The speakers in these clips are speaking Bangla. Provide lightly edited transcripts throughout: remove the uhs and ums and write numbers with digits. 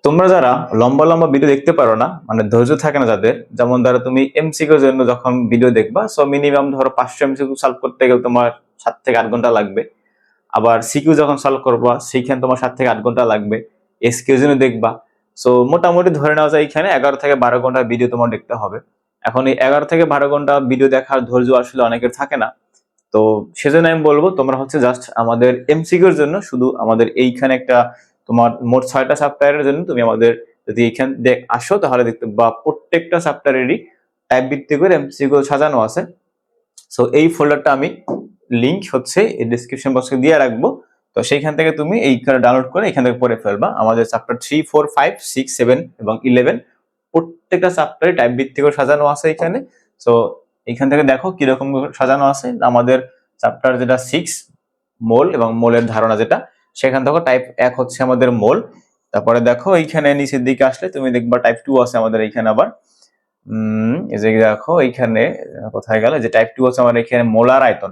তোমরা যারা লম্বা লম্বা ভিডিও দেখতে পারো না, মানে ধৈর্য থাকে না যাদের, যেমন ধরো তুমি এমসিকিউর জন্য যখন ভিডিও দেখবা, সো মিনিমাম ধরো 500 এমসিকিউ সলভ করতে গেলে তোমার 7 থেকে 8 ঘন্টা লাগবে। আবার সিকিউ যখন সলভ করবা সেইখানে তোমার 7 থেকে 8 ঘন্টা লাগবে। এসকিউ জন্য দেখবা, সো মোটামুটি ধরে নেওয়া যায় এখানে 11 থেকে 12 ঘন্টা ভিডিও তোমার দেখতে হবে। এখন এই 11 থেকে 12 ঘন্টা ভিডিও দেখার ধৈর্য আসলে অনেকের থাকে না। তো সেজন্য আমি বলবো তোমরা হচ্ছে জাস্ট আমাদের এমসিকিউর জন্য শুধু আমাদের এইখানে একটা তোমার মোট 6টা চ্যাপ্টারের জন্য তুমি আমাদের যদি এইখান আসো তাহলে দেখতে বা প্রত্যেকটা চ্যাপ্টারেরই টাইপ ভিত্তিক করে এমসিকিউ সাজানো আছে। সো এই ফোল্ডারটা আমি লিংক হচ্ছে এই ডেসক্রিপশন বক্সে দিয়ে রাখবো। তো সেইখান থেকে তুমি এইখানে ডাউনলোড করে এখান থেকে পড়ে ফেলবা। আমাদের চ্যাপ্টার 3, 4, 5, 6, 7 এবং 11 প্রত্যেকটা চ্যাপ্টারে টাইপ ভিত্তিক করে সাজানো আছে এখানে। সো এখান থেকে দেখো কিরকম সাজানো আছে। আমাদের চ্যাপ্টার যেটা 6 মোল এবং মোলের ধারণা যেটা, সেখান থেকে টাইপ 1 হচ্ছে আমাদের মোল। তারপরে দেখো এইখানে নিচের দিকে আসলে তুমি দেখবা টাইপ 2 আছে আমাদের এইখানে। আবার এই যে দেখো এইখানে কোথায় গেল, যে টাইপ 2 হচ্ছে আমার এখানে মোলার আয়তন।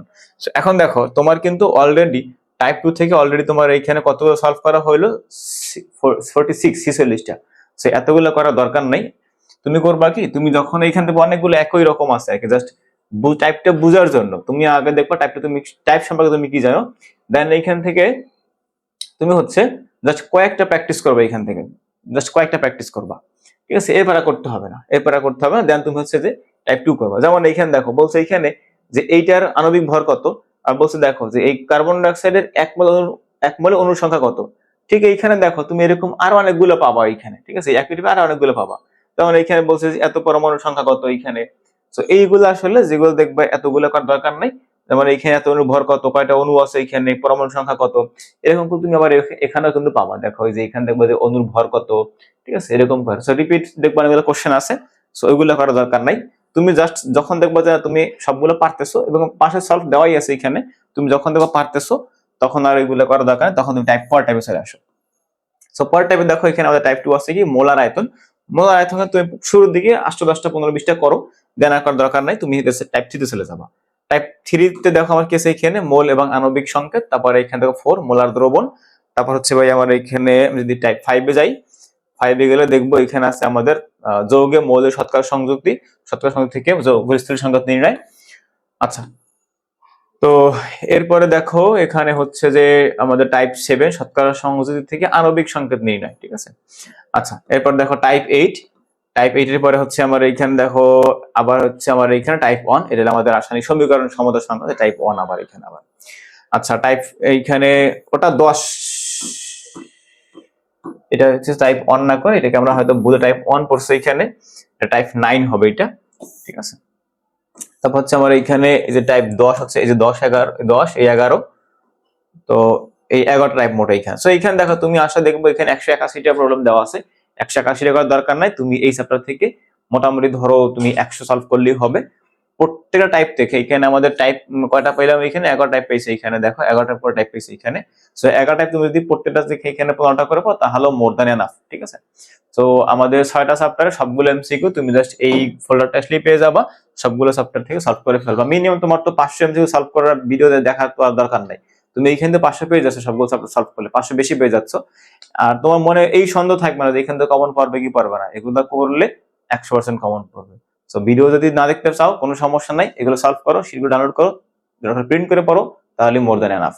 এখন দেখো তোমার কিন্তু অলরেডি টাইপ 2 থেকে অলরেডি তোমার এইখানে কতগুলো সলভ করা হইলো, 46টা। সো এতগুলো করার দরকার নাই। তুমি করবা কি, তুমি যখন এইখান থেকে অনেকগুলো একই রকম আছে জাস্ট টাইপটা বোঝার জন্য তুমি আগে দেখবা টাইপটা, তুমি টাইপ সম্পর্কে তুমি কি জানো, দেন এইখান থেকে তুমি হচ্ছে জাস্ট কয়েকটা প্র্যাকটিস করবে। এইখান থেকে জাস্ট কয়েকটা প্র্যাকটিস করবা, ঠিক আছে? এরপরে করতে হবে না, এরপরে করতে হবে না। দেন তুমি হচ্ছে যে টাইপ 2 করবা। যেমন এইখানে দেখো বলছে এইখানে যে এইটার আণবিক ভর কত, আর বলছে দেখো যে এই কার্বন ডাইঅক্সাইডের এক মোলে অণুর সংখ্যা কত। ঠিক এইখানে দেখো তুমি এরকম আরো অনেকগুলো পাবা এইখানে, ঠিক আছে? একই টাইপের আরো অনেকগুলো পাবা। যেমন এইখানে বলছে যে এত পরমাণুর সংখ্যা কত এইখানে। তো এইগুলো আসলে যেগুলো দেখবে এতগুলো করার দরকার নাই। যেমন এইখানে এত অণুর ভর কত, কয়টা অণু আছে এইখানে, পরমাণুর সংখ্যা কত, এরকম তুমি আবার এখানেও কিন্তু পাবা। দেখো এই যে এখানে দেখবো যে অণুর ভর কত, ঠিক আছে? এরকম করে সো রিপিট দেখবা এগুলো কোশ্চেন আছে। সো ওইগুলো করার দরকার নাই। তুমি জাস্ট যখন দেখবা যে তুমি সবগুলো পারতেছো এবং পাশে সলভ দেওয়াই আছে এখানে, তুমি যখন দেখবা পারতেছো তখন আর এগুলো করার দরকার নেই, তখন তুমি টাইপ পর টাইপে চলে আসো। সো পর টাইপে দেখো এখানে আমাদের টাইপ 2 আছে কি মোলার আয়তন। মোলার আয়তন তুমি শুরুর দিকে 8, 10টা, 15, 20টা করো, দেন আর করার দরকার নাই। তুমি টাইপ 3 তে চলে যাবা। টাইপ 3 তে দেখো আমার কেসে এখানে মোল এবং আণবিক সংকেত, তারপরে এখানে দেখো 4 মোলার দ্রবণ। তারপর হচ্ছে ভাই আমার এখানে যদি টাইপ 5 এ যাই, 5 এ গেলে দেখবো এখানে আছে আমাদের যৌগে মৌলের শতকরা সংযুক্তি, শতকরা সংযুক্তি থেকে যৌগের স্থির সংকেত নির্ণয়। আচ্ছা, তো এরপরে দেখো এখানে হচ্ছে যে আমাদের টাইপ 7 শতকরা সংযুক্তি থেকে আণবিক সংকেত নির্ণয়, ঠিক আছে? আচ্ছা, এরপর দেখো টাইপ 8। টাইপ 8 এর পরে হচ্ছে আমার এইখানে দেখো আবার হচ্ছে আমার এইখানে টাইপ 1, এটা আমাদের রাসায়নিক সমীকরণ সমতা সংখ্যা, টাইপ 1 আবার এখানে আবার। আচ্ছা, টাইপ এইখানে ওটা 10, এটা হচ্ছে টাইপ 1 না করে এটাকে আমরা হয়তো ভুলে টাইপ 1 পড়ছি এখানে, এটা টাইপ 9 হবে এটা, ঠিক আছে? তারপর হচ্ছে আমার এইখানে এই যে টাইপ 10 হচ্ছে এই যে 10, 11, 10 এই 11, তো এই 11টা টাইপ মোট এইখানে। সো এইখানে দেখো তুমি আসলে দেখবো এখানে 181টা প্রবলেম দেওয়া আছে। 181টা করার দরকার নাই, তুমি এই চ্যাপ্টার থেকে মোটামুটি ধরো তুমি 100 সলভ করলেই হবে প্রত্যেকটা টাইপ থেকে। এখানে আমাদের টাইপ কয়টা পেলাম, এখানে 11 টাইপ পেয়েছি এখানে দেখো 11টার পর টাইপ পেয়েছি এখানে। সো 11 টাইপ তুমি যদি প্রত্যেকটা থেকে এখানে 15টা করে পাও তাহলে মোর দ্যান এনাফ, ঠিক আছে? তো আমাদের 6টা চ্যাপ্টারে সবগুলো এমসিকিউ তুমি জাস্ট এই ফোল্ডারটা আসলেই পেয়ে যাবা, সবগুলো চ্যাপ্টার থেকে সলভ করে ফেলবা। মিনিমাম তোমার তো 500 এমসিকিউ সলভ করার ভিডিও দেখার তো আর দরকার নাই। তুমি এইখান থেকে 500 পেয়ে যাচ্ছ সবগুলো চ্যাপ্টার সলভ করলে, 500 বেশি পেয়ে যাচ্ছ। আর তোমার মনে এই সন্দেহ থাকবে না যে এখান থেকে কমন পারবে কি পারবে না, এগুলো করলে 100% কমন পারবে। সো ভিডিও যদি না দেখতে চাও কোনো সমস্যা নাই, এগুলো সলভ করো, শিটগুলো ডাউনলোড করো, প্রিন্ট করে পড়ো, তাহলে মোর দ্যান এনাফ।